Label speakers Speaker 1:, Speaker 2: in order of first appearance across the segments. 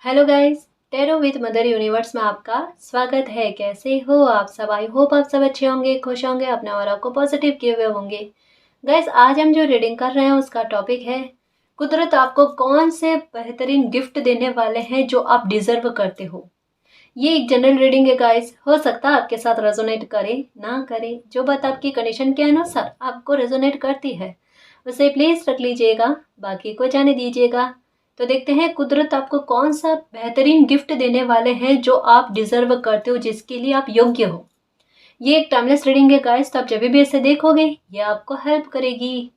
Speaker 1: Hello guys, tarot with mother universe में आपका स्वागत है। कैसे हो आप सब? आई होप आप सब अच्छे होंगे, खुश होंगे, अपने और आपको पॉजिटिव किए हुए होंगे। गाइस, आज हम जो रीडिंग कर रहे हैं उसका टॉपिक है कुदरत आपको कौन से बेहतरीन गिफ्ट देने वाले हैं जो आप डिजर्व करते हो। ये एक जनरल रीडिंग है गाइस, हो सकता है आपके साथ रेजोनेट करे ना करे। जो बात आपकी कंडीशन के अनुसार आपको रेजोनेट करती है उसे प्लीज रख लीजिएगा, बाकी को जाने दीजिएगा। तो देखते हैं कुदरत आपको कौन सा बेहतरीन गिफ्ट देने वाले हैं जो आप डिजर्व करते हो, जिसके लिए आप योग्य हो। ये एक टाइमलेस रीडिंग है गाइस, तो आप जब भी इसे देखोगे ये आपको हेल्प करेगी।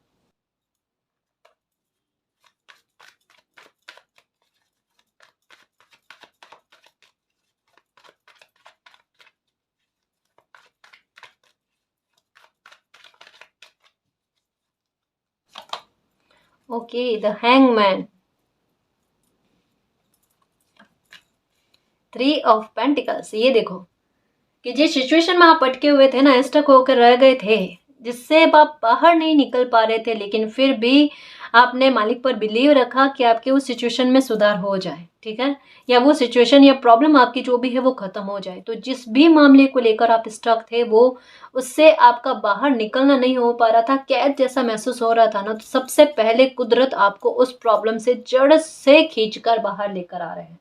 Speaker 1: Okay, the hangman, 3 of pentacles. ये देखो कि जिस सिचुएशन में आप अटके हुए थे ना, स्टक होकर रह गए थे, जिससे अब आप बाहर नहीं निकल पा रहे थे, लेकिन फिर भी आपने मालिक पर बिलीव रखा कि आपके उस सिचुएशन में सुधार हो जाए, ठीक है, या वो सिचुएशन या प्रॉब्लम आपकी जो भी है वो खत्म हो जाए। तो जिस भी मामले को लेकर आप स्टक थे, वो उससे आपका बाहर निकलना नहीं हो पा रहा था, कैद जैसा महसूस हो रहा था ना, तो सबसे पहले कुदरत आपको उस प्रॉब्लम से जड़ से खींचकर बाहर लेकर आ रहे हैं।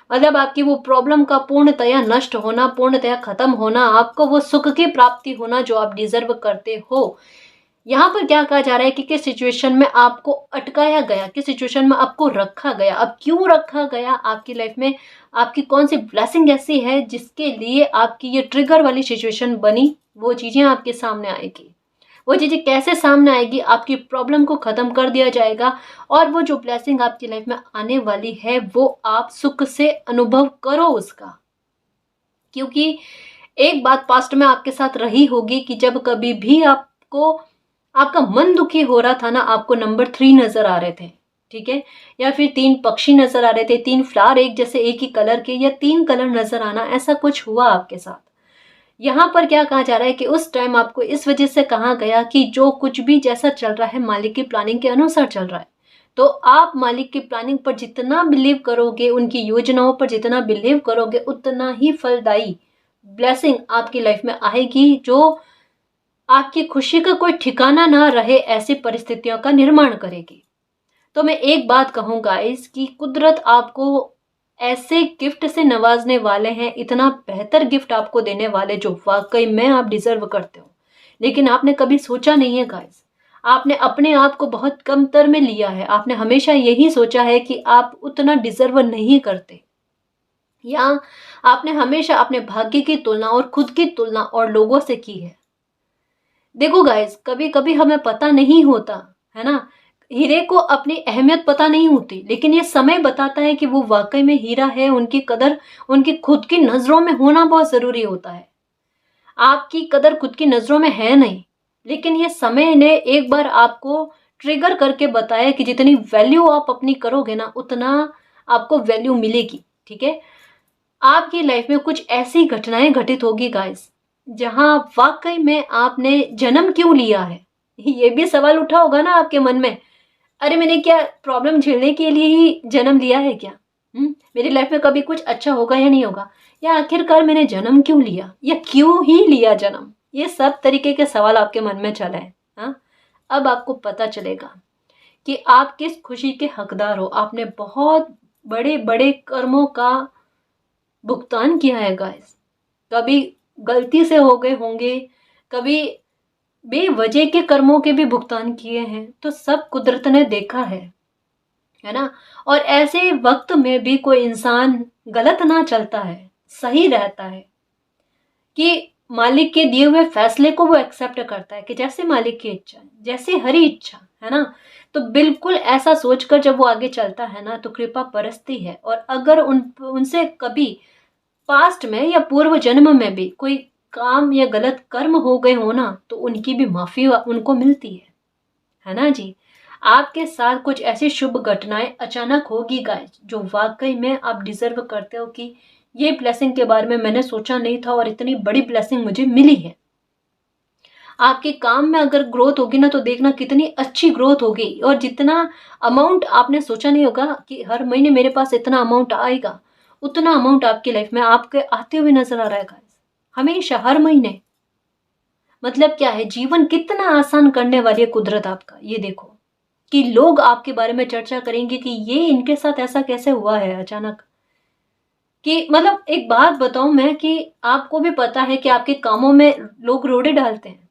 Speaker 1: मतलब आपकी वो प्रॉब्लम का पूर्णतया नष्ट होना, पूर्णतया खत्म होना, आपको वो सुख की प्राप्ति होना जो आप डिजर्व करते हो। यहाँ पर क्या कहा जा रहा है कि किस सिचुएशन में आपको अटकाया गया, किस सिचुएशन में आपको रखा गया, अब क्यों रखा गया आपकी लाइफ में, आपकी कौन सी ब्लेसिंग ऐसी है जिसके लिए आपकी ये ट्रिगर वाली सिचुएशन बनी, वो चीजें आपके सामने आएगी। वो चीज़ें कैसे सामने आएगी, आपकी प्रॉब्लम को ख़त्म कर दिया जाएगा, और वो जो ब्लेसिंग आपकी लाइफ में आने वाली है वो आप सुख से अनुभव करो उसका। क्योंकि एक बात पास्ट में आपके साथ रही होगी कि जब कभी भी आपको आपका मन दुखी हो रहा था ना, आपको नंबर 3 नजर आ रहे थे, ठीक है, या फिर 3 पक्षी नजर आ रहे थे, 3 फ्लावर एक जैसे एक ही कलर के, या 3 कलर नजर आना, ऐसा कुछ हुआ आपके साथ। यहाँ पर क्या कहा जा रहा है कि उस टाइम आपको इस वजह से कहा गया कि जो कुछ भी जैसा चल रहा है मालिक की प्लानिंग के अनुसार चल रहा है। तो आप मालिक की प्लानिंग पर जितना बिलीव करोगे, उनकी योजनाओं पर जितना बिलीव करोगे, उतना ही फलदायी ब्लेसिंग आपकी लाइफ में आएगी, जो आपकी खुशी का कोई ठिकाना ना रहे ऐसी परिस्थितियों का निर्माण करेगी। तो मैं एक बात कहूँगा गाइस कि कुदरत आपको ऐसे गिफ्ट से नवाजने वाले हैं, इतना बेहतर गिफ्ट आपको देने वाले जो वाकई में आप डिजर्व करते हो। लेकिन आपने कभी सोचा नहीं है गाइस, आपने अपने आप को बहुत कमतर में लिया है। आपने हमेशा यही सोचा है कि आप उतना डिजर्व नहीं करते, या आपने हमेशा अपने भाग्य की तुलना और खुद की तुलना और लोगों से की है। देखो गाइस, कभी कभी हमें पता नहीं होता है ना, हीरे को अपनी अहमियत पता नहीं होती, लेकिन ये समय बताता है कि वो वाकई में हीरा है। उनकी कदर उनकी खुद की नजरों में होना बहुत जरूरी होता है। आपकी कदर खुद की नजरों में है नहीं, लेकिन ये समय ने एक बार आपको ट्रिगर करके बताया कि जितनी वैल्यू आप अपनी करोगे ना, उतना आपको वैल्यू मिलेगी, ठीक है। आपकी लाइफ में कुछ ऐसी घटनाएं घटित होगी गाइस, जहां वाकई में आपने जन्म क्यों लिया है, ये भी सवाल उठा होगा ना आपके मन में। अरे मैंने क्या प्रॉब्लम झेलने के लिए ही जन्म लिया है क्या? मेरी लाइफ में कभी कुछ अच्छा होगा या नहीं होगा, या आखिरकार मैंने जन्म क्यों लिया, या क्यों ही लिया जन्म? ये सब तरीके के सवाल आपके मन में चले हैं। हाँ, अब आपको पता चलेगा कि आप किस खुशी के हकदार हो। आपने बहुत बड़े बड़े कर्मों का भुगतान किया है गाइस। कभी गलती से हो गए होंगे, कभी बेवजह के कर्मों के भी भुगतान किए हैं, तो सब कुदरत ने देखा है ना। और ऐसे वक्त में भी कोई इंसान गलत ना चलता है, सही रहता है, कि मालिक के दिए हुए फैसले को वो एक्सेप्ट करता है कि जैसे मालिक की इच्छा, जैसे हरी इच्छा, है ना। तो बिल्कुल ऐसा सोचकर जब वो आगे चलता है ना, तो कृपा बरसती है। और अगर उनसे कभी पास्ट में या पूर्व जन्म में भी कोई काम या गलत कर्म हो गए हो ना, तो उनकी भी माफी उनको मिलती है ना जी। आपके साथ कुछ ऐसी शुभ घटनाएं अचानक होगी गाइस, जो वाकई में आप डिजर्व करते हो कि ये ब्लेसिंग के बारे में मैंने सोचा नहीं था और इतनी बड़ी ब्लेसिंग मुझे मिली है। आपके काम में अगर ग्रोथ होगी ना, तो देखना कितनी अच्छी ग्रोथ होगी। और जितना अमाउंट आपने सोचा नहीं होगा कि हर महीने मेरे पास इतना अमाउंट आएगा, उतना अमाउंट आपकी लाइफ में आपके आते हुए नजर आ रहा है गाइस, हमेशा, हर महीने। मतलब क्या है, जीवन कितना आसान करने वाली है कुदरत आपका। ये देखो कि लोग आपके बारे में चर्चा करेंगे कि ये इनके साथ ऐसा कैसे हुआ है अचानक। कि मतलब एक बात बताऊं मैं, कि आपको भी पता है कि आपके कामों में लोग रोड़े डालते हैं,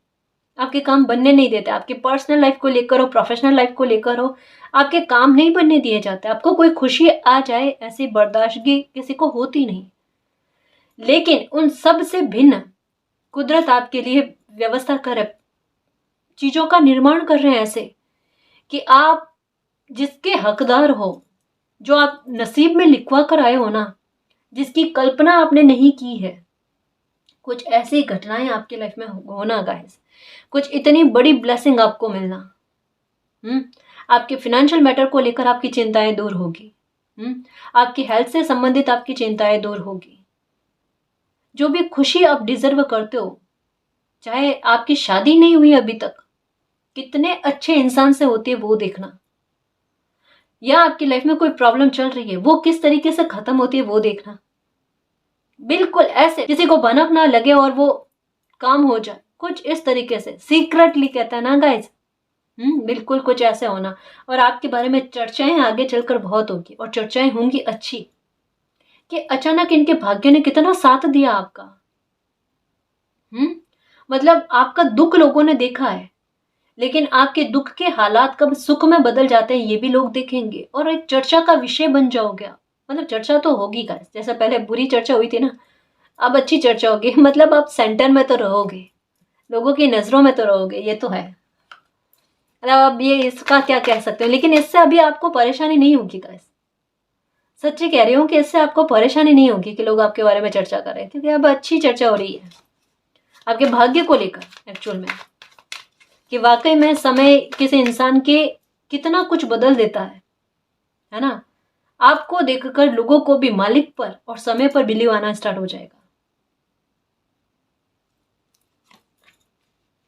Speaker 1: आपके काम बनने नहीं देते। आपके पर्सनल लाइफ को लेकर हो, प्रोफेशनल लाइफ को लेकर हो, आपके काम नहीं बनने दिए जाते। आपको कोई खुशी आ जाए, ऐसी बर्दाश्तगी किसी को होती नहीं। लेकिन उन सब से भिन्न कुदरत आपके लिए व्यवस्था कर, चीजों का निर्माण कर रहे हैं ऐसे कि आप जिसके हकदार हो, जो आप नसीब में लिखवा कर आए हो ना, जिसकी कल्पना आपने नहीं की है, कुछ ऐसी घटनाएं आपकी लाइफ में होना गाइस, कुछ इतनी बड़ी ब्लेसिंग आपको मिलना। आपके फाइनेंशियल मैटर को लेकर आपकी चिंताएं दूर होगी। आपकी हेल्थ से संबंधित आपकी चिंताएं दूर होगी। जो भी खुशी आप डिजर्व करते हो, चाहे आपकी शादी नहीं हुई अभी तक, कितने अच्छे इंसान से होती है वो देखना, या आपकी लाइफ में कोई प्रॉब्लम चल रही है, वो किस तरीके से खत्म होती है वो देखना। बिल्कुल ऐसे किसी को भनक ना लगे और वो काम हो जाए, कुछ इस तरीके से सीक्रेटली, कहता है ना गाइज। बिल्कुल कुछ ऐसे होना। और आपके बारे में चर्चाएं आगे चलकर बहुत होगी, और चर्चाएं होंगी अच्छी, कि अचानक इनके भाग्य ने कितना साथ दिया आपका। मतलब आपका दुख लोगों ने देखा है, लेकिन आपके दुख के हालात कब सुख में बदल जाते हैं ये भी लोग देखेंगे, और एक चर्चा का विषय बन जाओगे आप। मतलब चर्चा तो होगी गाइस, जैसे पहले बुरी चर्चा हुई थी ना, अब अच्छी चर्चा होगी। मतलब आप सेंटर में तो रहोगे, लोगों की नजरों में तो रहोगे, ये तो है। मतलब अब ये इसका क्या कह सकते हैं, लेकिन इससे अभी आपको परेशानी नहीं होगी गाइस। सच्ची कह रही हूँ कि इससे आपको परेशानी नहीं होगी कि लोग आपके बारे में चर्चा कर रहे हैं, क्योंकि अब अच्छी चर्चा हो रही है आपके भाग्य को लेकर एक्चुअल में, कि वाकई में समय किसी इंसान के कितना कुछ बदल देता है ना। आपको देखकर लोगों को भी मालिक पर और समय पर बिलीव आना स्टार्ट हो जाएगा।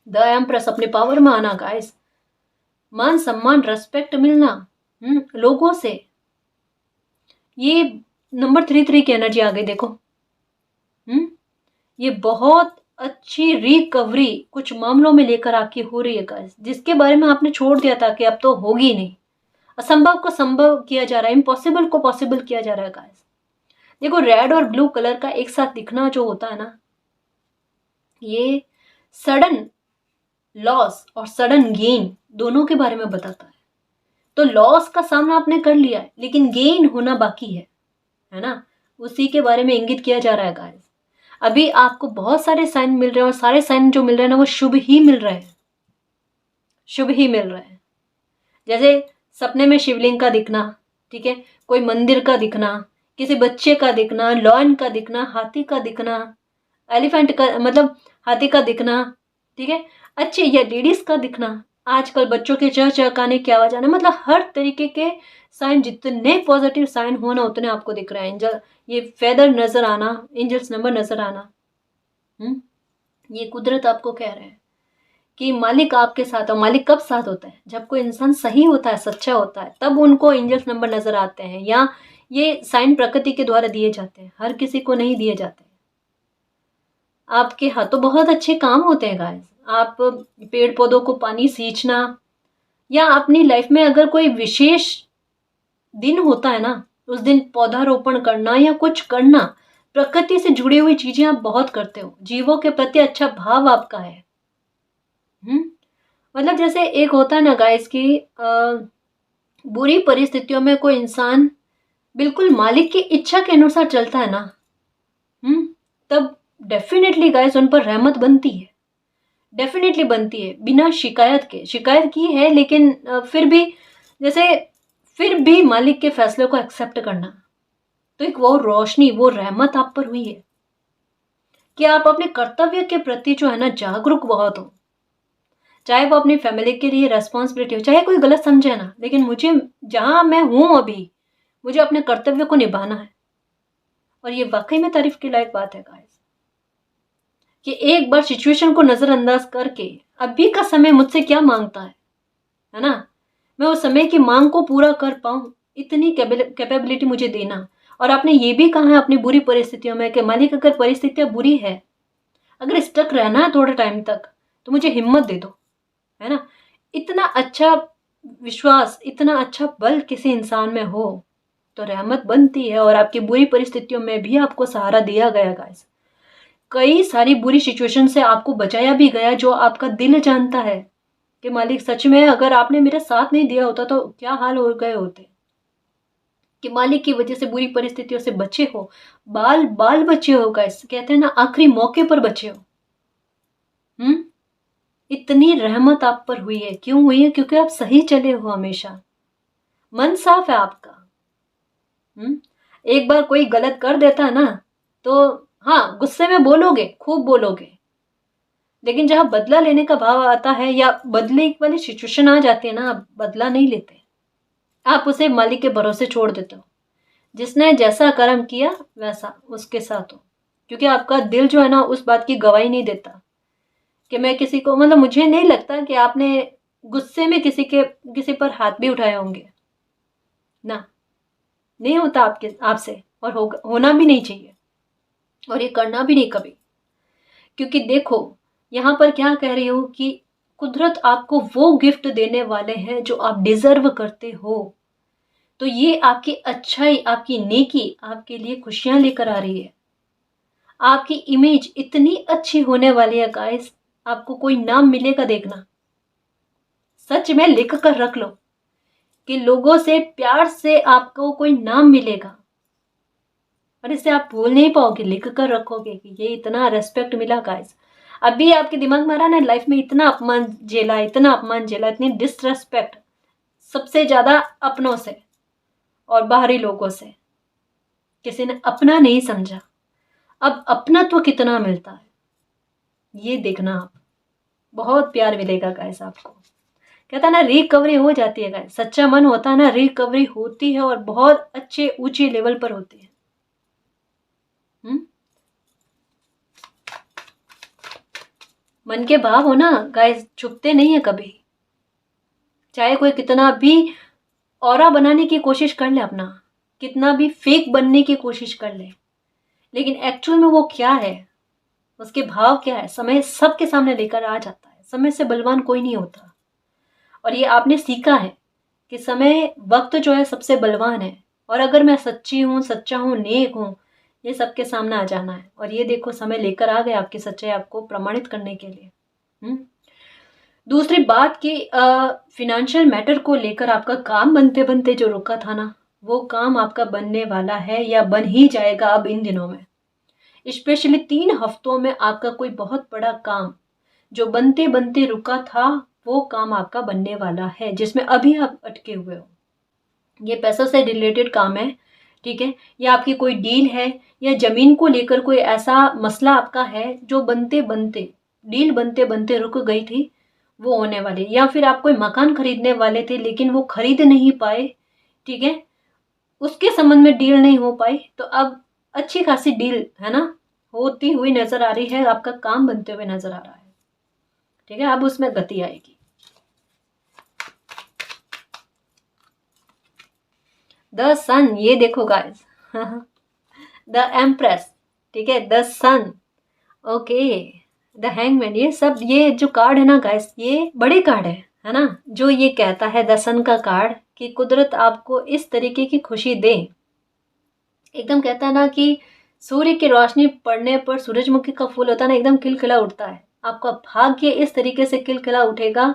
Speaker 1: द एम्प्रेस अपने पावर में आना गाइस, मान सम्मान रेस्पेक्ट मिलना लोगों से। ये नंबर 3 की एनर्जी आ गई देखो। ये बहुत अच्छी रिकवरी कुछ मामलों में लेकर आपकी हो रही है गाइस, जिसके बारे में आपने छोड़ दिया था कि अब तो होगी नहीं। असंभव को संभव किया जा रहा है, इम्पॉसिबल को पॉसिबल किया जा रहा है गाइस। देखो रेड और ब्लू कलर का एक साथ दिखना जो होता है ना, ये सडन लॉस और सडन गेन दोनों के बारे में बताता है। तो लॉस का सामना आपने कर लिया है, लेकिन गेन होना बाकी है ना, उसी के बारे में इंगित किया जा रहा है गाइस। अभी आपको बहुत सारे साइन मिल रहे हैं, और सारे साइन जो मिल रहे हैं ना वो शुभ ही मिल रहे हैं, शुभ ही मिल रहे हैं। जैसे सपने में शिवलिंग का दिखना, ठीक है, कोई मंदिर का दिखना, किसी बच्चे का दिखना, लॉयन का दिखना, हाथी का दिखना, एलिफेंट का मतलब हाथी का दिखना, ठीक है, अच्छे या लेडीज का दिखना, आजकल बच्चों के चहचहाने की आवाज आना, मतलब हर तरीके के साइन, जितने पॉजिटिव साइन होना उतने आपको दिख रहे हैं। एंजल, ये फेदर नजर आना, एंजल्स नंबर नजर आना, ये कुदरत आपको कह रहे हैं कि मालिक आपके साथ। और मालिक कब साथ होता है, जब कोई इंसान सही होता है, सच्चा होता है, तब उनको एंजल्स नंबर नजर आते हैं। या ये साइन प्रकृति के द्वारा दिए जाते हैं, हर किसी को नहीं दिए जाते। आपके हाथों बहुत अच्छे काम होते हैं गाइस। आप पेड़ पौधों को पानी सींचना, या अपनी लाइफ में अगर कोई विशेष दिन होता है ना, उस दिन पौधारोपण करना या कुछ करना, प्रकृति से जुड़ी हुई चीजें आप बहुत करते हो। जीवों के प्रति अच्छा भाव आपका है। मतलब जैसे एक होता है ना गाइस कि बुरी परिस्थितियों में कोई इंसान बिल्कुल मालिक की इच्छा के अनुसार चलता है ना, तब डेफिनेटली गाइस उन पर रहमत बनती है, डेफिनेटली बनती है, बिना शिकायत के। शिकायत की है, लेकिन फिर भी जैसे फिर भी मालिक के फैसले को एक्सेप्ट करना, तो एक वो रोशनी, वो रहमत आप पर हुई है कि आप अपने कर्तव्य के प्रति जो है ना जागरूक बहुत हो। चाहे वो अपनी फैमिली के लिए रेस्पॉन्सिबिलिटी हो, चाहे कोई गलत समझे ना, लेकिन मुझे जहां मैं हूं अभी, मुझे अपने कर्तव्य को निभाना है। और ये वाकई में तारीफ के लायक बात है गाइस, कि एक बार सिचुएशन को नजरअंदाज करके अभी का समय मुझसे क्या मांगता है ना, मैं उस समय की मांग को पूरा कर पाऊँ, इतनी कैपेबिलिटी मुझे देना। और आपने ये भी कहा है अपनी बुरी परिस्थितियों में कि मालिक अगर परिस्थितियाँ बुरी है, अगर स्टक रहना है थोड़े टाइम तक, तो मुझे हिम्मत दे दो, है ना। इतना अच्छा विश्वास, इतना अच्छा बल किसी इंसान में हो तो रहमत बनती है, और आपकी बुरी परिस्थितियों में भी आपको सहारा दिया गया गाइस। कई सारी बुरी सिचुएशन से आपको बचाया भी गया, जो आपका दिल जानता है कि मालिक सच में अगर आपने मेरा साथ नहीं दिया होता तो क्या हाल हो गए होते। कि मालिक की वजह से बुरी परिस्थितियों से बचे हो, बाल बाल बचे हो गाइस, कहते हैं ना आखिरी मौके पर बचे हो। इतनी रहमत आप पर हुई है, क्यों हुई है? क्योंकि आप सही चले हो हमेशा, मन साफ है आपका। एक बार कोई गलत कर देता है ना, तो हाँ गुस्से में बोलोगे, खूब बोलोगे, लेकिन जहां बदला लेने का भाव आता है या बदले वाली सिचुएशन आ जाती है ना, आप बदला नहीं लेते, आप उसे मालिक के भरोसे छोड़ देते हो। जिसने जैसा कर्म किया वैसा उसके साथ हो, क्योंकि आपका दिल जो है ना उस बात की गवाही नहीं देता कि मैं किसी को, मतलब मुझे नहीं लगता कि आपने गुस्से में किसी पर हाथ भी उठाए होंगे ना, नहीं होता आपके आपसे, और होना भी नहीं चाहिए, और ये करना भी नहीं कभी। क्योंकि देखो यहाँ पर क्या कह रही हूँ कि कुदरत आपको वो गिफ्ट देने वाले हैं जो आप डिजर्व करते हो। तो ये आपकी अच्छाई, आपकी नेकी आपके लिए खुशियां लेकर आ रही है। आपकी इमेज इतनी अच्छी होने वाली है गाइस, आपको कोई नाम मिलेगा देखना, सच में लिख कर रख लो कि लोगों से प्यार से आपको कोई नाम मिलेगा, और इसे आप भूल नहीं पाओगे, लिख कर रखोगे कि ये इतना रेस्पेक्ट मिला गाइस। अभी आपके दिमाग में आ रहा ना, लाइफ में इतना अपमान झेला, इतना अपमान झेला, इतनी डिसरेस्पेक्ट, सबसे ज्यादा अपनों से और बाहरी लोगों से, किसी ने अपना नहीं समझा। अब अपनात्व कितना मिलता है ये देखना आप, बहुत प्यार मिलेगा गाइस आपको। कहता है ना रिकवरी हो जाती है गाइस, सच्चा मन होता है ना, रिकवरी होती है और बहुत अच्छे ऊंचे लेवल पर होती है। मन के भाव हो ना गाइस, छुपते नहीं है कभी, चाहे कोई कितना भी ऑरा बनाने की कोशिश कर ले, अपना कितना भी फेक बनने की कोशिश कर ले, लेकिन एक्चुअल में वो क्या है, उसके भाव क्या है, समय सबके सामने लेकर आ जाता है। समय से बलवान कोई नहीं होता, और ये आपने सीखा है कि समय वक्त जो है सबसे बलवान है। और अगर मैं सच्ची हूँ, सच्चा हूँ, नेक हूँ, ये सबके सामने आ जाना है। और ये देखो समय लेकर आ गया आपकी सच्चाई आपको प्रमाणित करने के लिए। दूसरी बात कि फिनेंशियल मैटर को लेकर आपका काम बनते बनते जो रुका था ना, वो काम आपका बनने वाला है या बन ही जाएगा अब इन दिनों में। स्पेशली 3 हफ्तों में आपका कोई बहुत बड़ा काम जो बनते बनते रुका था, वो काम आपका बनने वाला है, जिसमें अभी आप अटके हुए हो। ये पैसों से रिलेटेड काम है, ठीक है, या आपकी कोई डील है, या जमीन को लेकर कोई ऐसा मसला आपका है जो बनते बनते, डील बनते बनते रुक गई थी, वो होने वाली। या फिर आप कोई मकान खरीदने वाले थे लेकिन वो खरीद नहीं पाए, ठीक है, उसके संबंध में डील नहीं हो पाई, तो अब अच्छी खासी डील है ना होती हुई नजर आ रही है, आपका काम बनते हुए नजर आ रहा है, ठीक है, अब उसमें गति आएगी। द सन, ये देखो गाइस, द एम्प्रेस, ठीक है, the sun, okay, the hangman, ये सब, ये जो कार्ड है ना गाइस, ये बड़े कार्ड है ना, जो ये कहता है द सन का कार्ड कि कुदरत आपको इस तरीके की खुशी दे। एकदम कहता है ना कि सूर्य की रोशनी पड़ने पर सूरजमुखी का फूल होता है ना, एकदम खिलखिला उठता है। आपका भाग्य इस तरीके से खिलखिला उठेगा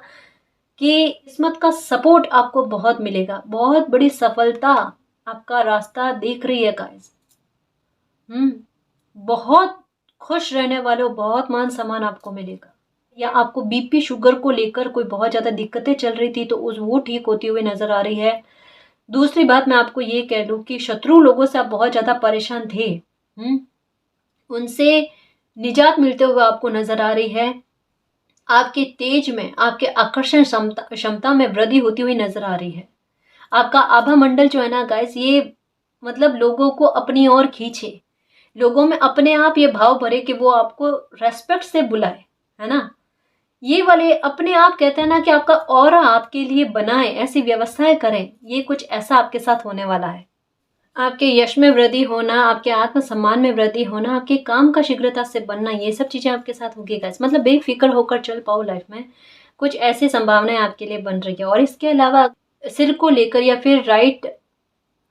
Speaker 1: कि किस्मत का सपोर्ट आपको बहुत मिलेगा, बहुत बड़ी सफलता आपका रास्ता देख रही है गाइस। बहुत खुश रहने वाले हो, बहुत मान सम्मान आपको मिलेगा। या आपको बीपी शुगर को लेकर कोई बहुत ज्यादा दिक्कतें चल रही थी, तो वो ठीक होती हुई नजर आ रही है। दूसरी बात मैं आपको ये कह दूं कि शत्रु लोगों से आप बहुत ज्यादा परेशान थे, उनसे निजात मिलते हुए आपको नजर आ रही है। आपके तेज में, आपके आकर्षण क्षमता में वृद्धि होती हुई नजर आ रही है। आपका आभा मंडल जो है ना गाइस, ये मतलब लोगों को अपनी ओर खींचे, लोगों में अपने आप ये भाव भरे कि वो आपको रेस्पेक्ट से बुलाए, है ना, ये वाले अपने आप कहते हैं ना कि आपका ऑरा आपके लिए बनाए, ऐसी व्यवस्थाएं करें, ये कुछ ऐसा आपके साथ होने वाला है। आपके यश में वृद्धि होना, आपके आत्मसम्मान में वृद्धि होना, आपके काम का शीघ्रता से बनना, ये सब चीज़ें आपके साथ होगी गाइस। मतलब बेफिक्र होकर चल पाओ लाइफ में, कुछ ऐसी संभावनाएं आपके लिए बन रही है। और इसके अलावा सिर को लेकर या फिर राइट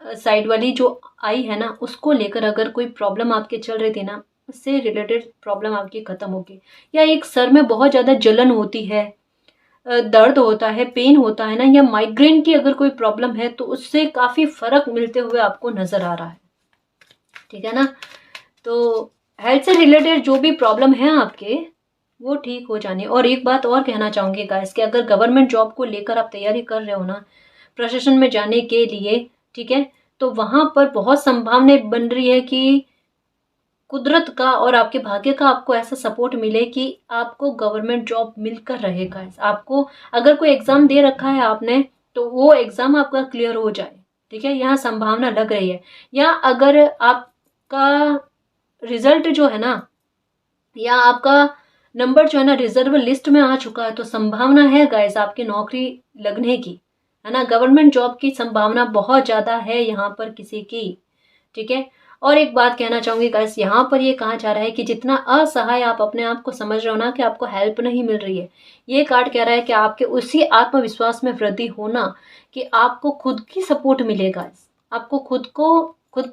Speaker 1: साइड वाली जो आई है ना, उसको लेकर अगर कोई प्रॉब्लम आपके चल रही थी ना, उससे रिलेटेड प्रॉब्लम आपकी खत्म होगी। या एक सर में बहुत ज़्यादा जलन होती है, दर्द होता है, पेन होता है ना, या माइग्रेन की अगर कोई प्रॉब्लम है तो उससे काफ़ी फर्क मिलते हुए आपको नज़र आ रहा है। ठीक है ना। तो हेल्थ से रिलेटेड जो भी प्रॉब्लम है आपके, वो ठीक हो जानी। और एक बात और कहना चाहूँगी गाइस कि अगर गवर्नमेंट जॉब को लेकर आप तैयारी कर रहे हो ना, प्रशासन में जाने के लिए, ठीक है, तो वहाँ पर बहुत संभावनाएं बन रही है कि कुदरत का और आपके भाग्य का आपको ऐसा सपोर्ट मिले कि आपको गवर्नमेंट जॉब मिलकर रहेगा। आपको अगर कोई एग्ज़ाम दे रखा है आपने, तो वो एग्ज़ाम आपका क्लियर हो जाए। ठीक है, यहाँ संभावना लग रही है। या अगर आपका रिजल्ट जो है ना, या आपका नंबर जो है ना रिजर्व लिस्ट में आ चुका है, तो संभावना है गाइस आपकी नौकरी लगने की, है ना। गवर्नमेंट जॉब की संभावना बहुत ज़्यादा है यहाँ पर किसी की। ठीक है। और एक बात कहना चाहूंगी गाइस, यहाँ पर ये कहा जा रहा है कि जितना असहाय आप अपने आप को समझ रहे हो ना कि आपको हेल्प नहीं मिल रही है, ये कार्ड कह रहा है कि आपके उसी आत्मविश्वास में वृद्धि होना कि आपको खुद की सपोर्ट मिलेगा। आपको खुद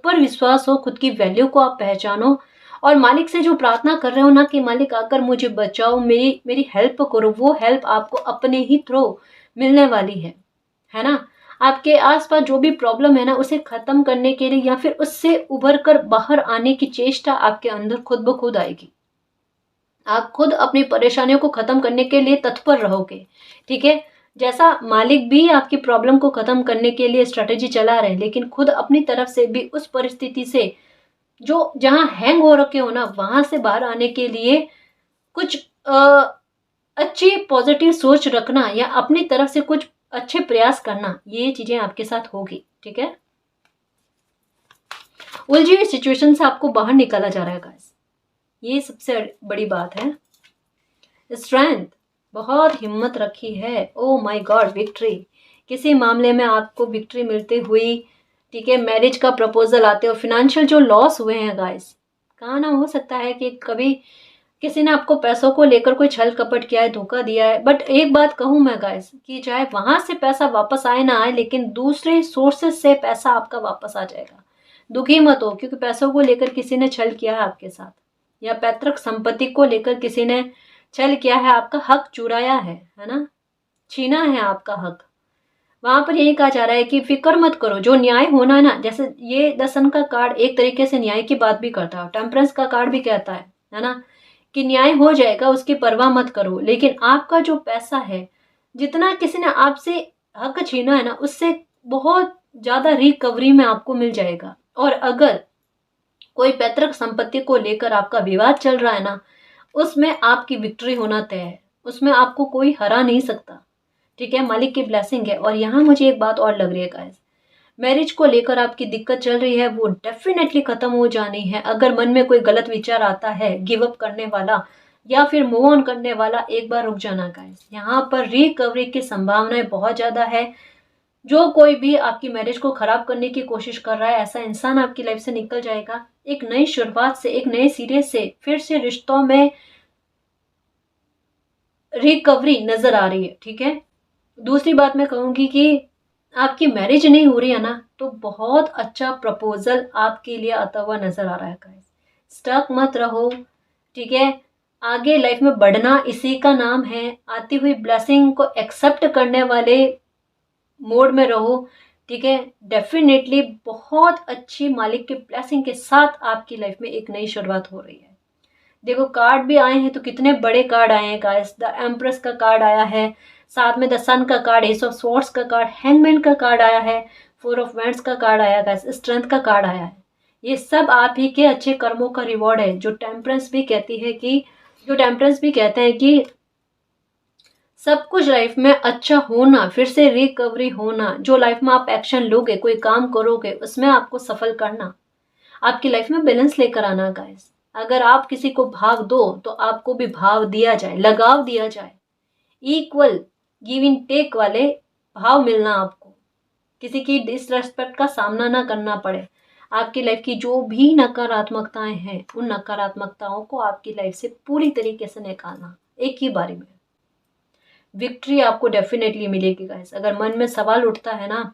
Speaker 1: पर विश्वास हो, खुद की वैल्यू को आप पहचानो, और मालिक से जो प्रार्थना कर रहे हो ना कि मालिक आकर मुझे बचाओ, मेरी मेरी हेल्प करो, वो हेल्प आपको अपने ही थ्रू मिलने वाली है ना। आपके आसपास जो भी प्रॉब्लम है ना, उसे खत्म करने के लिए या फिर उससे उभर कर बाहर आने की चेष्टा आपके अंदर खुद ब खुद आएगी। आप खुद अपनी परेशानियों को खत्म करने के लिए तत्पर रहोगे। ठीक है। जैसा मालिक भी आपकी प्रॉब्लम को खत्म करने के लिए स्ट्रेटेजी चला रहे हैं, लेकिन खुद अपनी तरफ से भी उस परिस्थिति से जो जहां हैंग हो रखे हो ना, वहां से बाहर आने के लिए कुछ अच्छी पॉजिटिव सोच रखना या अपनी तरफ से कुछ अच्छे प्रयास करना, ये चीजें आपके साथ होगी। ठीक है। उलझी हुई सिचुएशन से आपको बाहर निकाला जा रहा है गाइस, ये सबसे बड़ी बात है। स्ट्रेंथ, बहुत हिम्मत रखी है। ओ माय गॉड, विक्ट्री, किसी मामले में आपको विक्ट्री मिलते हुई। ठीक है। मैरिज का प्रपोजल आते हो, फाइनेंशियल जो लॉस हुए हैं गाइस, कहा ना, हो सकता है कि कभी किसी ने आपको पैसों को लेकर कोई छल कपट किया है, धोखा दिया है। बट एक बात कहूं मैं गाइस कि चाहे वहां से पैसा वापस आए ना आए, लेकिन दूसरे सोर्सेस से पैसा आपका वापस आ जाएगा। दुखी मत हो, क्योंकि पैसों को लेकर किसी ने छल किया है आपके साथ, या पैतृक संपत्ति को लेकर किसी ने छल किया है, आपका हक चुराया है ना, छीना है आपका हक। वहां पर यही कहा जा रहा है कि फिक्र मत करो, जो न्याय होना है ना, जैसे ये द सन का कार्ड एक तरीके से न्याय की बात भी करता है, टेम्परेंस का कार्ड भी कहता है ना, कि न्याय हो जाएगा, उसकी परवाह मत करो। लेकिन आपका जो पैसा है, जितना किसी ने आपसे हक छीना है ना, उससे बहुत ज्यादा रिकवरी में आपको मिल जाएगा। और अगर कोई पैतृक संपत्ति को लेकर आपका विवाद चल रहा है ना, उसमें आपकी विक्ट्री होना तय है, उसमें आपको कोई हरा नहीं सकता। ठीक है। मालिक की ब्लेसिंग है। और यहाँ मुझे एक बात और लग रही है गाइस, मैरिज को लेकर आपकी दिक्कत चल रही है, वो डेफिनेटली खत्म हो जानी है। अगर मन में कोई गलत विचार आता है, गिव अप करने वाला या फिर मूव ऑन करने वाला, एक बार रुक जाना गाइस, यहाँ पर रिकवरी की संभावनाएं बहुत ज्यादा है। जो कोई भी आपकी मैरिज को खराब करने की कोशिश कर रहा है, ऐसा इंसान आपकी लाइफ से निकल जाएगा, एक नई शुरुआत से, एक नए सिरे से फिर से रिश्तों में रिकवरी नजर आ रही है। ठीक है। दूसरी बात मैं कहूंगी कि आपकी मैरिज नहीं हो रही है ना, तो बहुत अच्छा प्रपोजल आपके लिए आता हुआ नजर आ रहा है गाइस। स्टक मत रहो। ठीक है। आगे लाइफ में बढ़ना इसी का नाम है। आती हुई ब्लेसिंग को एक्सेप्ट करने वाले मोड में रहो। ठीक है। डेफिनेटली बहुत अच्छी मालिक के ब्लेसिंग के साथ आपकी लाइफ में एक नई शुरुआत हो रही है। देखो कार्ड भी आए हैं, तो कितने बड़े कार्ड आए हैं गाइस। द एम्प्रेस का कार्ड आया है, साथ में द सन का कार्ड, एस ऑफ स्वॉर्ड्स का कार्ड, हैंगमैन का कार्ड आया है, फोर ऑफ वैंड्स का कार्ड आया गाइस, स्ट्रेंथ का कार्ड आया है। ये सब आप ही के अच्छे कर्मों का रिवॉर्ड है। जो टेम्परेंस भी कहते हैं कि सब कुछ लाइफ में अच्छा होना, फिर से रिकवरी होना, जो लाइफ में आप एक्शन लोगे, कोई काम करोगे, उसमें आपको सफल करना, आपकी लाइफ में बैलेंस लेकर आना गाइस। अगर आप किसी को भाव दो, तो आपको भी भाव दिया जाए, लगाव दिया जाए। इक्वल गिव इन टेक वाले भाव मिलना, आपको किसी की डिसरेस्पेक्ट का सामना ना करना पड़े। आपकी लाइफ की जो भी नकारात्मकताएं हैं, उन नकारात्मकताओं को आपकी लाइफ से पूरी तरीके से निकालना एक ही बारी में। विक्ट्री आपको डेफिनेटली मिलेगी गाइस। अगर मन में सवाल उठता है ना,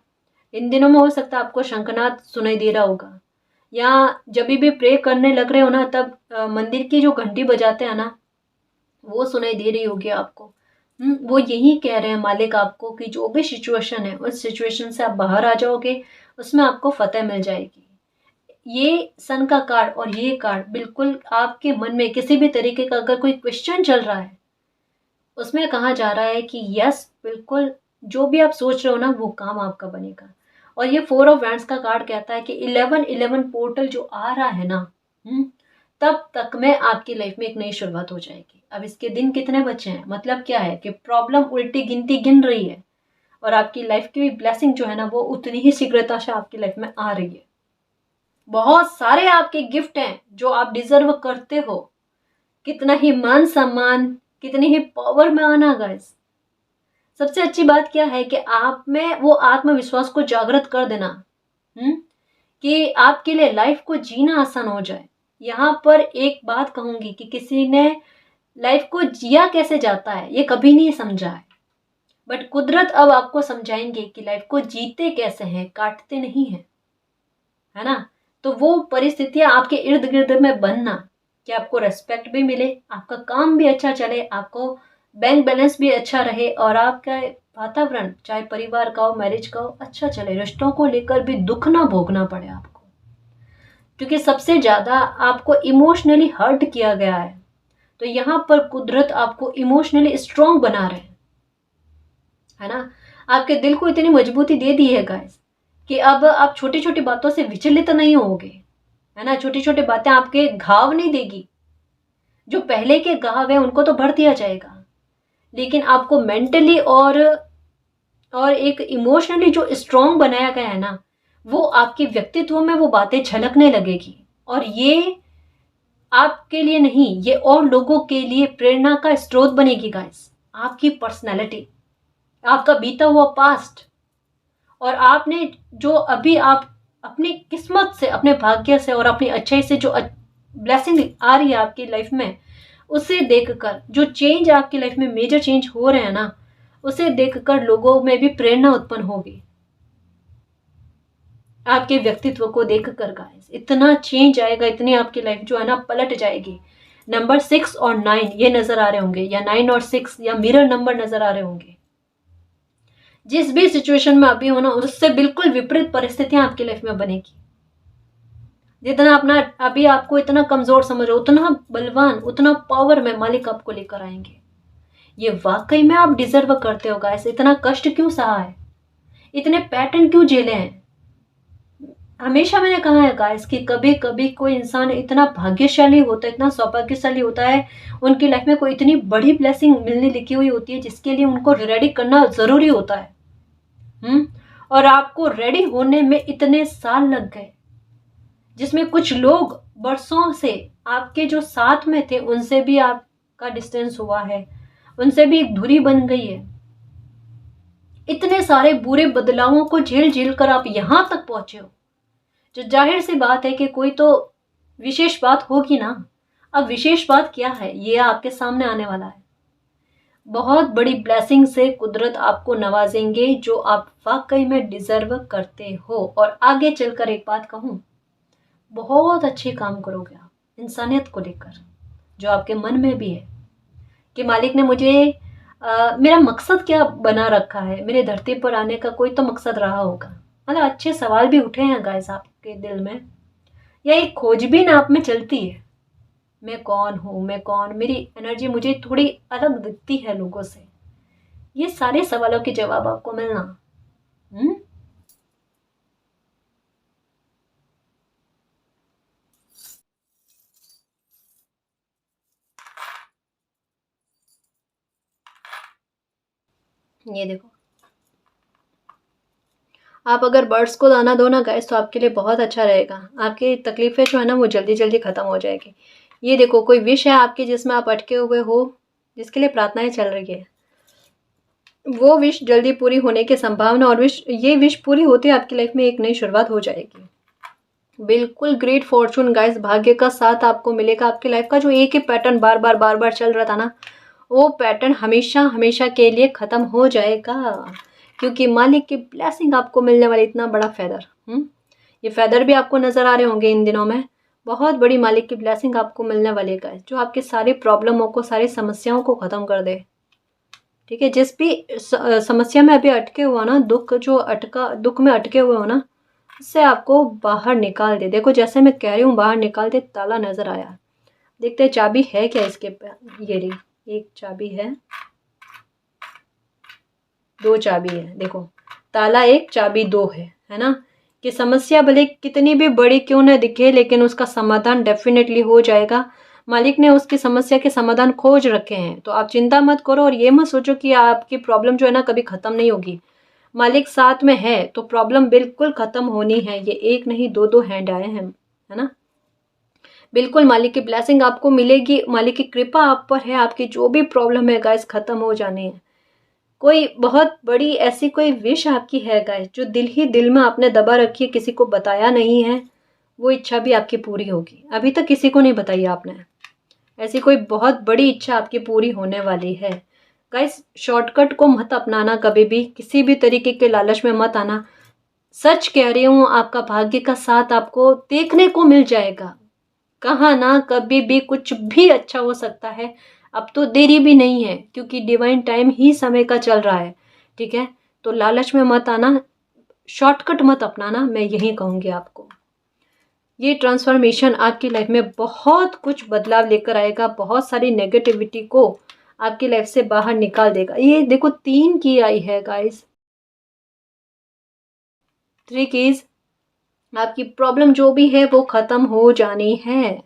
Speaker 1: इन दिनों में हो सकता है आपको शंखनाद सुनाई दे रहा होगा, या जब भी प्रे करने लग रहे हो ना, तब मंदिर की जो घंटी बजाते हैं ना, वो सुनाई दे रही होगी आपको। वो यही कह रहे हैं मालिक आपको कि जो भी सिचुएशन है, उस सिचुएशन से आप बाहर आ जाओगे, उसमें आपको फतेह मिल जाएगी। ये सन का कार्ड और ये कार्ड बिल्कुल आपके मन में किसी भी तरीके का अगर कोई क्वेश्चन चल रहा है, उसमें कहा जा रहा है कि यस, बिल्कुल जो भी आप सोच रहे हो ना, वो काम आपका बनेगा। और ये 4 ऑफ वैंड्स का कार्ड कहता है कि 11-11 पोर्टल जो आ रहा है ना, तब तक में आपकी लाइफ में एक नई शुरुआत हो जाएगी। अब इसके दिन कितने बचे हैं, मतलब क्या है कि प्रॉब्लम उल्टी गिनती गिन रही है, और आपकी लाइफ की ब्लेसिंग जो है ना, वो उतनी ही शीघ्रता से आपकी लाइफ में आ रही है। बहुत सारे आपके गिफ्ट हैं जो आप डिजर्व करते हो। कितना ही मान सम्मान, कितनी ही पावर में आना गाइस। सबसे अच्छी बात क्या है कि आप में वो आत्मविश्वास को जागृत कर देना, कि आपके लिए लाइफ को जीना आसान हो जाए। यहाँ पर एक बात कहूंगी कि किसी ने लाइफ को जिया कैसे जाता है ये कभी नहीं समझा है, बट कुदरत अब आपको समझाएंगे कि लाइफ को जीते कैसे हैं, काटते नहीं है, है ना। तो वो परिस्थितियां आपके इर्द गिर्द में बनना कि आपको रेस्पेक्ट भी मिले, आपका काम भी अच्छा चले, आपको बैंक बैलेंस भी अच्छा रहे, और आपका वातावरण चाहे परिवार का हो, मैरिज का हो, अच्छा चले, रिश्तों को लेकर भी दुख ना भोगना पड़े आपको। क्योंकि सबसे ज्यादा आपको इमोशनली हर्ट किया गया है, तो यहाँ पर कुदरत आपको इमोशनली स्ट्रांग बना रहे हैं, है ना। आपके दिल को इतनी मजबूती दे दी है गाइस कि अब आप छोटी छोटी बातों से विचलित नहीं होगे, है ना। छोटी छोटी बातें आपके घाव नहीं देगी, जो पहले के घाव है उनको तो भर दिया जाएगा, लेकिन आपको मेंटली और एक इमोशनली जो स्ट्रांग बनाया गया है ना, वो आपके व्यक्तित्व में वो बातें झलकने लगेगी। और ये आपके लिए नहीं, ये और लोगों के लिए प्रेरणा का स्रोत बनेगी गाइस। आपकी पर्सनैलिटी, आपका बीता हुआ पास्ट, और आपने जो अभी आप अपनी किस्मत से, अपने भाग्य से और अपनी अच्छाई से जो ब्लेसिंग आ रही है आपकी लाइफ में, उसे देखकर जो चेंज आपकी लाइफ में मेजर चेंज हो रहे हैं ना, उसे देखकर लोगों में भी प्रेरणा उत्पन्न होगी। आपके व्यक्तित्व को देखकर गाइस इतना चेंज आएगा, इतनी आपकी लाइफ जो है ना पलट जाएगी। नंबर 6 और 9 ये नजर आ रहे होंगे, या 9 और 6 या मिरर नंबर नजर आ रहे होंगे। जिस भी सिचुएशन में अभी हो ना, उससे बिल्कुल विपरीत परिस्थितियां आपकी लाइफ में बनेगी। जितना अपना अभी आपको इतना कमजोर समझ रहे हो, उतना बलवान, उतना पावर में मालिक आपको लेकर आएंगे। ये वाकई में आप डिजर्व करते हो गाइस। इतना कष्ट क्यों सहा है, इतने पैटर्न क्यों झेले हैं। हमेशा मैंने कहा है गाइस कि कभी कभी कोई इंसान इतना भाग्यशाली होता है, इतना सौभाग्यशाली होता है, उनकी लाइफ में कोई इतनी बड़ी ब्लेसिंग मिलने लिखी हुई होती है, जिसके लिए उनको रेडी करना जरूरी होता है। और आपको रेडी होने में इतने साल लग गए, जिसमें कुछ लोग बरसों से आपके जो साथ में थे उनसे भी आपका डिस्टेंस हुआ है, उनसे भी एक दूरी बन गई है। इतने सारे बुरे बदलावों को झेल झेल कर आप यहां तक पहुंचे हो, जो जाहिर सी बात है कि कोई तो विशेष बात होगी ना। अब विशेष बात क्या है, ये आपके सामने आने वाला है। बहुत बड़ी ब्लेसिंग से कुदरत आपको नवाजेंगे, जो आप वाकई में डिजर्व करते हो। और आगे चलकर एक बात कहूं, बहुत अच्छे काम करोगे आप इंसानियत को लेकर, जो आपके मन में भी है कि मालिक ने मुझे मेरा मकसद क्या बना रखा है, मेरे धरती पर आने का कोई तो मकसद रहा होगा। मतलब अच्छे सवाल भी उठे हैं गाइस आपके दिल में, या एक खोजबीन आप में चलती है, मैं कौन हूँ, मैं कौन, मेरी एनर्जी मुझे थोड़ी अलग दिखती है लोगों से। ये सारे सवालों के जवाब आपको मिलना। ये देखो, आप अगर बर्ड्स को दाना दो ना गाइस, तो आपके लिए बहुत अच्छा रहेगा। आपकी तकलीफें जो है ना, वो जल्दी जल्दी खत्म हो जाएगी। ये देखो, कोई विश है आपकी जिसमें आप अटके हुए हो, जिसके लिए प्रार्थनाएं चल रही है, वो विश जल्दी पूरी होने की संभावना, और ये विश पूरी होते आपकी लाइफ में एक नई शुरुआत हो जाएगी। बिल्कुल ग्रेट फॉर्चून गाइस, भाग्य का साथ आपको मिलेगा। आपकी लाइफ का जो एक ही पैटर्न बार बार चल रहा था ना, वो पैटर्न हमेशा हमेशा के लिए ख़त्म हो जाएगा, क्योंकि मालिक की ब्लेसिंग आपको मिलने वाली। इतना बड़ा फेदर, ये फेदर भी आपको नज़र आ रहे होंगे इन दिनों में। बहुत बड़ी मालिक की ब्लेसिंग आपको मिलने वाली है जो आपकी सारी प्रॉब्लमों को, सारी समस्याओं को ख़त्म कर दे। ठीक है, जिस भी समस्या में अभी अटके हुआ ना, दुख में अटके हुए हो ना, उससे आपको बाहर निकाल दे। देखो जैसे मैं कह रही हूँ बाहर निकाल दे, ताला नज़र आया। देखते हैं चाबी है क्या इसके। ये रही, एक चाबी है, दो चाबी है। देखो ताला एक, चाबी दो है ना। कि समस्या भले कितनी भी बड़ी क्यों ना दिखे, लेकिन उसका समाधान डेफिनेटली हो जाएगा। मालिक ने उसकी समस्या के समाधान खोज रखे हैं, तो आप चिंता मत करो और ये मत सोचो कि आपकी प्रॉब्लम जो है ना कभी ख़त्म नहीं होगी। मालिक साथ में है तो प्रॉब्लम बिल्कुल ख़त्म होनी है। ये एक नहीं दो दो हैंड आए हैं, है ना। बिल्कुल मालिक की ब्लेसिंग आपको मिलेगी, मालिक की कृपा आप पर है। आपकी जो भी प्रॉब्लम है गाइस ख़त्म हो जानी है। कोई बहुत बड़ी ऐसी कोई विश आपकी है गाइस, जो दिल ही दिल में आपने दबा रखी है, किसी को बताया नहीं है, वो इच्छा भी आपकी पूरी होगी। अभी तक किसी को नहीं बताई आपने, ऐसी कोई बहुत बड़ी इच्छा आपकी पूरी होने वाली है। गाइस शॉर्टकट को मत अपनाना कभी भी, किसी भी तरीके के लालच में मत आना। सच कह रही हूँ, आपका भाग्य का साथ आपको देखने को मिल जाएगा। कहाँ ना कभी भी कुछ भी अच्छा हो सकता है। अब तो देरी भी नहीं है, क्योंकि डिवाइन टाइम ही समय का चल रहा है। ठीक है, तो लालच में मत आना, शॉर्टकट मत अपनाना, मैं यही कहूँगी आपको। ये ट्रांसफॉर्मेशन आपकी लाइफ में बहुत कुछ बदलाव लेकर आएगा, बहुत सारी नेगेटिविटी को आपकी लाइफ से बाहर निकाल देगा। ये देखो 3 की आई है गाइस, 3 कीज। आपकी प्रॉब्लम जो भी है वो ख़त्म हो जानी है।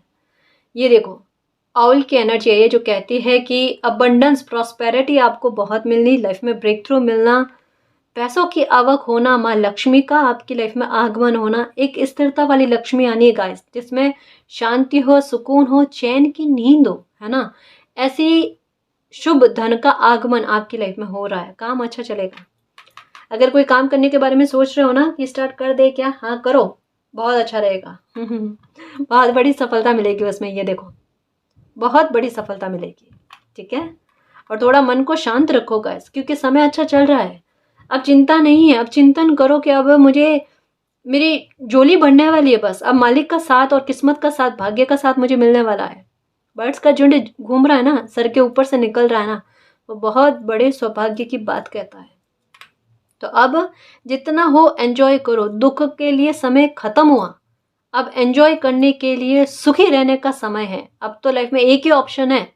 Speaker 1: ये देखो आउल की एनर्जी है ये, जो कहती है कि अबंडेंस प्रॉस्पेरिटी आपको बहुत मिलनी, लाइफ में ब्रेक थ्रू मिलना, पैसों की आवक होना, माँ लक्ष्मी का आपकी लाइफ में आगमन होना, एक स्थिरता वाली लक्ष्मी आनी है गाइस, जिसमें शांति हो, सुकून हो, चैन की नींद हो, है ना। ऐसी शुभ धन का आगमन आपकी लाइफ में हो रहा है। काम अच्छा चलेगा। अगर कोई काम करने के बारे में सोच रहे हो ना कि स्टार्ट कर दे क्या, हाँ करो, बहुत अच्छा रहेगा। बहुत बड़ी सफलता मिलेगी उसमें। ये देखो बहुत बड़ी सफलता मिलेगी। ठीक है, और थोड़ा मन को शांत रखो गाइस, क्योंकि समय अच्छा चल रहा है। अब चिंता नहीं है, अब चिंतन करो कि अब मुझे मेरी झोली भरने वाली है बस। अब मालिक का साथ और किस्मत का साथ, भाग्य का साथ मुझे मिलने वाला है। बर्ड्स का झुंड घूम रहा है ना, सर के ऊपर से निकल रहा है ना, वो बहुत बड़े सौभाग्य की बात कहता है। तो अब जितना हो एंजॉय करो। दुख के लिए समय खत्म हुआ, अब एंजॉय करने के लिए, सुखी रहने का समय है। अब तो लाइफ में एक ही ऑप्शन है,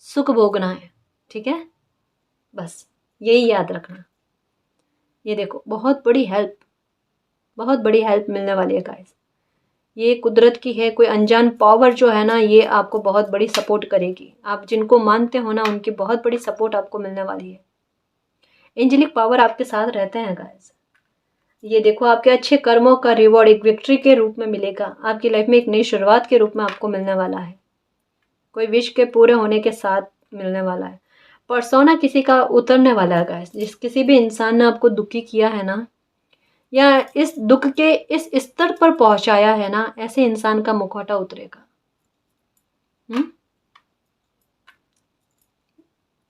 Speaker 1: सुख भोगना है। ठीक है, बस यही याद रखना। ये देखो बहुत बड़ी हेल्प, बहुत बड़ी हेल्प मिलने वाली है गाइस। ये कुदरत की है, कोई अनजान पावर जो है ना, ये आपको बहुत बड़ी सपोर्ट करेगी। आप जिनको मानते हो ना, उनकी बहुत बड़ी सपोर्ट आपको मिलने वाली है। एंजेलिक पावर आपके साथ रहते हैं गाइस। ये देखो आपके अच्छे कर्मों का रिवॉर्ड एक विक्ट्री के रूप में मिलेगा। आपकी लाइफ में एक नई शुरुआत के रूप में आपको मिलने वाला है। कोई विश के पूरे होने के साथ मिलने वाला है। परसोना किसी का उतरने वाला है गाइस। जिस किसी भी इंसान ने आपको दुखी किया है ना, या इस दुख के इस स्तर पर पहुंचाया है ना, ऐसे इंसान का मुखौटा उतरेगा।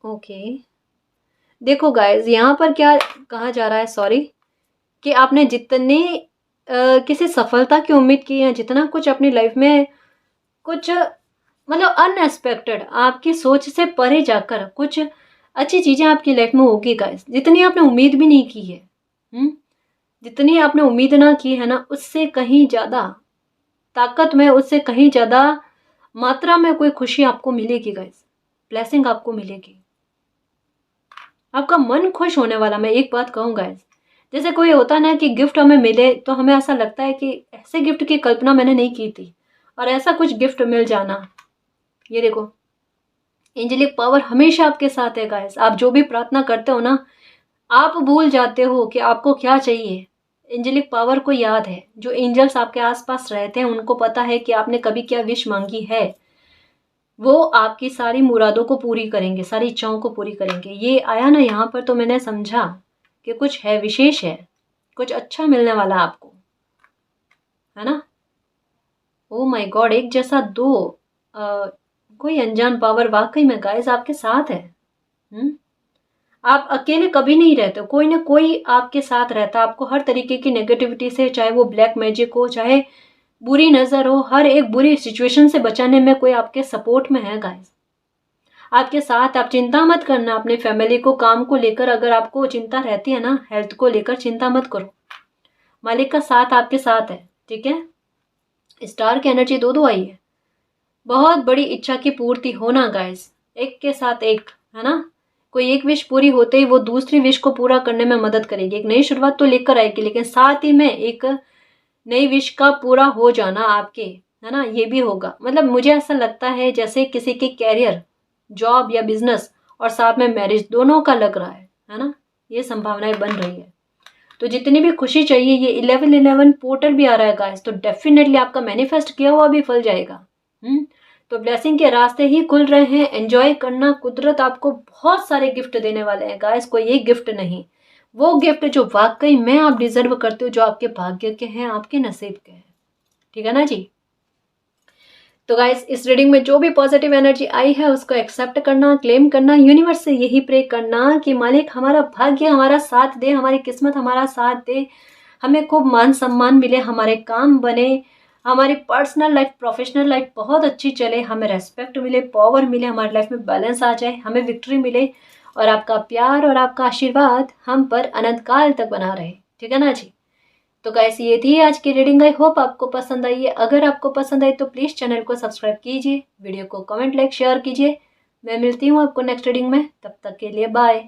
Speaker 1: ओके, देखो गाइस यहाँ पर क्या कहा जा रहा है, सॉरी, कि आपने जितने किसी सफलता की उम्मीद की है, जितना कुछ अपनी लाइफ में कुछ मतलब अनएक्सपेक्टेड, आपकी सोच से परे जाकर कुछ अच्छी चीज़ें आपकी लाइफ में होगी गाइस, जितनी आपने उम्मीद भी नहीं की है। जितनी आपने उम्मीद ना की है ना, उससे कहीं ज़्यादा ताकत में, उससे कहीं ज़्यादा मात्रा में कोई खुशी आपको मिलेगी गाइस, ब्लेसिंग आपको मिलेगी। आपका मन खुश होने वाला। मैं एक बात कहूँ गाइस, जैसे कोई होता ना कि गिफ्ट हमें मिले तो हमें ऐसा लगता है कि ऐसे गिफ्ट की कल्पना मैंने नहीं की थी, और ऐसा कुछ गिफ्ट मिल जाना। ये देखो एंजेलिक पावर हमेशा आपके साथ है गाइस। आप जो भी प्रार्थना करते हो ना, आप भूल जाते हो कि आपको क्या चाहिए। एंजेलिक पावर को याद है, जो एंजल्स आपके आसपास रहते हैं उनको पता है कि आपने कभी क्या विश मांगी है। वो आपकी सारी मुरादों को पूरी करेंगे, सारी इच्छाओं को पूरी करेंगे। ये आया ना यहाँ पर तो मैंने समझा कि कुछ है, विशेष है, कुछ अच्छा मिलने वाला आपको, है ना। ओ माय गॉड, एक जैसा दो, कोई अनजान पावर वाकई में गाइस आपके साथ है। आप अकेले कभी नहीं रहते, कोई ना कोई आपके साथ रहता, आपको हर तरीके की नेगेटिविटी से, चाहे वो ब्लैक मैजिक हो, चाहे बुरी नज़र हो, हर एक बुरी सिचुएशन से बचाने में कोई आपके सपोर्ट में है गाइस, आपके साथ। आप चिंता मत करना अपनी फैमिली को, काम को लेकर अगर आपको चिंता रहती है ना, हेल्थ को लेकर चिंता मत करो, मालिक का साथ आपके साथ है, ठीक है। स्टार की एनर्जी दो आई है, बहुत बड़ी इच्छा की पूर्ति होना गाइस, एक के साथ एक, है ना। कोई एक विश पूरी होते ही वो दूसरी विश को पूरा करने में मदद करेगी, एक नई शुरुआत तो लेकर आएगी, लेकिन साथ ही में एक नई विश का पूरा हो जाना आपके, है ना, ये भी होगा। मतलब मुझे ऐसा लगता है जैसे किसी के कैरियर, जॉब या बिजनेस और साथ में मैरिज दोनों का लग रहा है ना, ये संभावनाएं बन रही है। तो जितनी भी खुशी चाहिए, ये 11-11 पोर्टल भी आ रहा है गाइस, तो डेफिनेटली आपका मैनिफेस्ट किया हुआ भी फल जाएगा। तो ब्लेसिंग के रास्ते ही खुल रहे हैं, एंजॉय करना। कुदरत आपको बहुत सारे गिफ्ट देने वाले हैं गाइस, कोई एक गिफ्ट नहीं, वो गिफ्ट जो वाकई में आप डिजर्व करते हो, जो आपके भाग्य के हैं, आपके नसीब के हैं, ठीक है ना जी। तो गाइस, इस रीडिंग में जो भी पॉजिटिव एनर्जी आई है उसको एक्सेप्ट करना, क्लेम करना, यूनिवर्स से यही प्रे करना कि मालिक हमारा भाग्य हमारा साथ दे, हमारी किस्मत हमारा साथ दे, हमें खूब मान सम्मान मिले, हमारे काम बने, हमारी पर्सनल लाइफ, प्रोफेशनल लाइफ बहुत अच्छी चले, हमें रेस्पेक्ट मिले, पावर मिले, हमारी लाइफ में बैलेंस आ जाए, हमें विक्ट्री मिले, और आपका प्यार और आपका आशीर्वाद हम पर अनंत काल तक बना रहे, ठीक है ना जी। तो गाइस, ये थी आज की रीडिंग, आई होप आपको पसंद आई है। अगर आपको पसंद आई तो प्लीज़ चैनल को सब्सक्राइब कीजिए, वीडियो को कमेंट, लाइक, शेयर कीजिए। मैं मिलती हूँ आपको नेक्स्ट रीडिंग में, तब तक के लिए बाय।